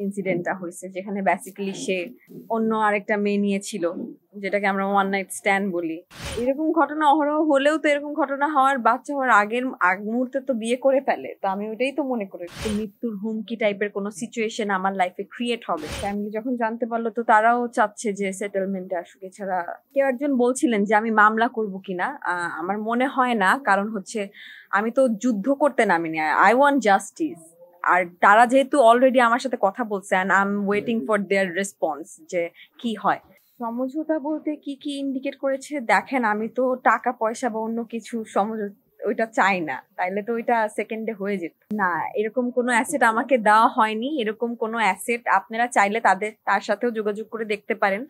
ইনসিডেন্টটা হয়েছে, যেখানে বেসিক্যালি সে অন্য আরেকটা মেয়ে নিয়েছিল, যেটাকে আমরা ওয়ান নাইট স্ট্যান্ড বলি। এরকম ঘটনা অহরহ হলেও তো এরকম ঘটনা হওয়ার বাচ্চা হওয়ার আগ মুহূর্তে তো বিয়ে করে ফেলে। তো আমি ওটাই তো মনে করি মৃত্যুর হুমকি টাইপের কোনো সিচুয়েশন আমার লাইফে ক্রিয়েট হবে। ফ্যামিলি যখন জানতে পারলো তো তারাও চাচ্ছে যে সেটেলমেন্টে আসুক। এছাড়া কেউ একজন বলছিলেন যে আমি মামলা করব কিনা, আমার মনে হয় না, কারণ হচ্ছে আমি তো যুদ্ধ করতে নামিনি, আই ওয়ান্ট জাস্টিস। আর তারা যেহেতু অলরেডি আমার সাথে কথা বলছে and I am waiting for their response যে কি হয়। সমঝোতা বলতে কি কি ইন্ডিকেট করেছে দেখেন, আমি তো টাকা পয়সা বা অন্য কিছু ওইটা চাই না, তাইলে তো ওইটা সেকেন্ডে হয়ে যেত না। এরকম কোনো অ্যাসেট আমাকে দেওয়া হয়নি। এরকম কোনো অ্যাসেট আপনারা চাইলে তার সাথেও যোগাযোগ করে দেখতে পারেন।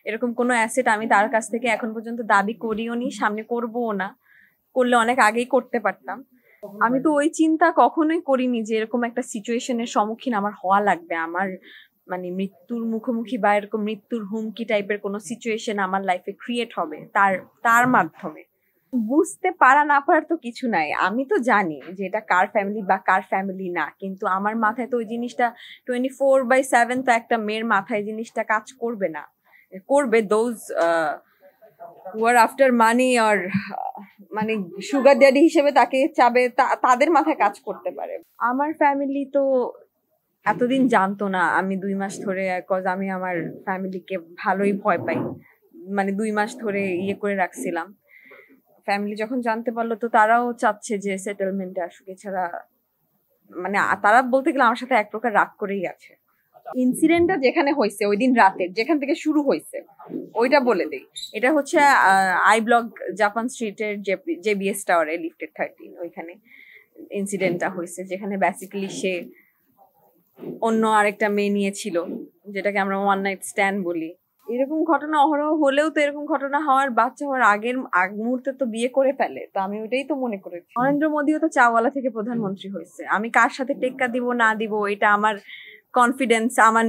এরকম কোনো অ্যাসেট আমি তার কাছ থেকে এখন পর্যন্ত দাবি করিও নি, সামনে করবোও না। করলে অনেক আগেই করতে পারতাম। আমি তো ওই চিন্তা কখনোই করিনি যে এরকম একটা সিচুয়েশনের সম্মুখীন আমার হওয়া লাগবে। আমার মানে মৃত্যুর মুখোমুখি বা এরকম মৃত্যুর হুমকি টাইপের কোনো সিচুয়েশন আমার লাইফে ক্রিয়েট হবে তার মাধ্যমে। বুঝতে পারা না পারার তো কিছু নাই। আমি তো জানি যে এটা কার ফ্যামিলি বা কার ফ্যামিলি না, কিন্তু আমার মাথায় তো ওই জিনিসটা 24/7 তো একটা মেয়ের মাথায় জিনিসটা কাজ করবে না। করবে those who are after money or মানে সুগার ড্যাডি হিসেবে তাকে চাবে, তাদের মাথায় কাজ করতে পারে। আমার ফ্যামিলি তো এতদিন জানতো না আমি 2 মাস ধরে, কজ আমি আমার ফ্যামিলিকে ভালোই ভয় পাই, মানে 2 মাস ধরে ইয়ে করে রাখছিলাম। ফ্যামিলি যখন জানতে পারলো তো তারাও চাচ্ছে যে সেটেলমেন্টে আসুক। এছাড়া মানে তারা বলতে গেলে আমার সাথে এক প্রকার রাগ করেই আছে। ইনসিডেন্টটা যেখানে হয়েছে ওই দিন রাতের, যেখান থেকে শুরু হয়েছে ওইটা বলে দেই। এটা হচ্ছে আই ব্লক জাপান স্ট্রিটের জেবিএস টাওয়ারে লিফটেড 13 ওইখানে ইনসিডেন্টটা হয়েছে, যেখানে বেসিক্যালি সে অন্য আরেকটা মেয়ে নিয়েছিল, যেটাকে আমরা ওয়ান নাইট স্ট্যান্ড বলি। এরকম ঘটনা অহরহ হলেও তো এরকম ঘটনা হওয়ার বাচ্চা হওয়ার আগ মুহূর্তে তো বিয়ে করে ফেলে। তো আমি ওইটাই তো মনে করেছি। নরেন্দ্র মোদীও তো চাওয়ালা থেকে প্রধানমন্ত্রী হয়েছে। আমি কার সাথে টেক্কা দিব না দিব এটা আমার কনফিডেন্স, আমার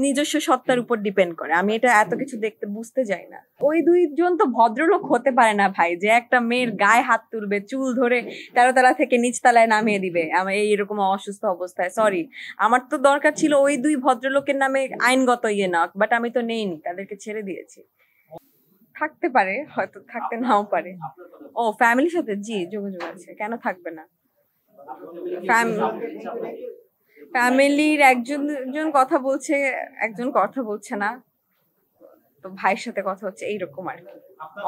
নিজস্ব সত্তার উপর ডিপেন্ড করে। আমি এটা এত কিছু দেখতে বুঝতে যাই না। ওই 2 জন তো ভদ্রলোক হতে পারে না ভাই, যে একটা মেয়ের গায়ে হাত তুলবে, চুল ধরে 13 তলা থেকে নিচ তলায় নামিয়ে দিবে আমার এইরকম অসুস্থ অবস্থায়। সরি, আমার তো দরকার ছিল ওই 2 ভদ্রলোকের নামে আইনগত ইয়ে না, বাট আমি তো নেইনি, তাদেরকে ছেড়ে দিয়েছি। থাকতে পারে, হয়তো থাকতে নাও পারে। ও ফ্যামিলির সাথে জি যোগাযোগ আছে, কেন থাকবে না। ফ্যামিলির একজন কথা বলছে, একজন কথা বলছে না, তো ভাইয়ের সাথে কথা হচ্ছে, এইরকম আর কি।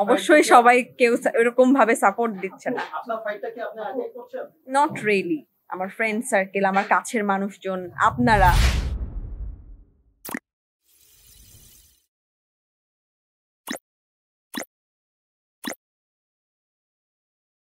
অবশ্যই সবাই কেউ এরকম ভাবে সাপোর্ট দিচ্ছে না। Not really. আমার ফ্রেন্ড সার্কেল, আমার কাছের মানুষজন, আপনারা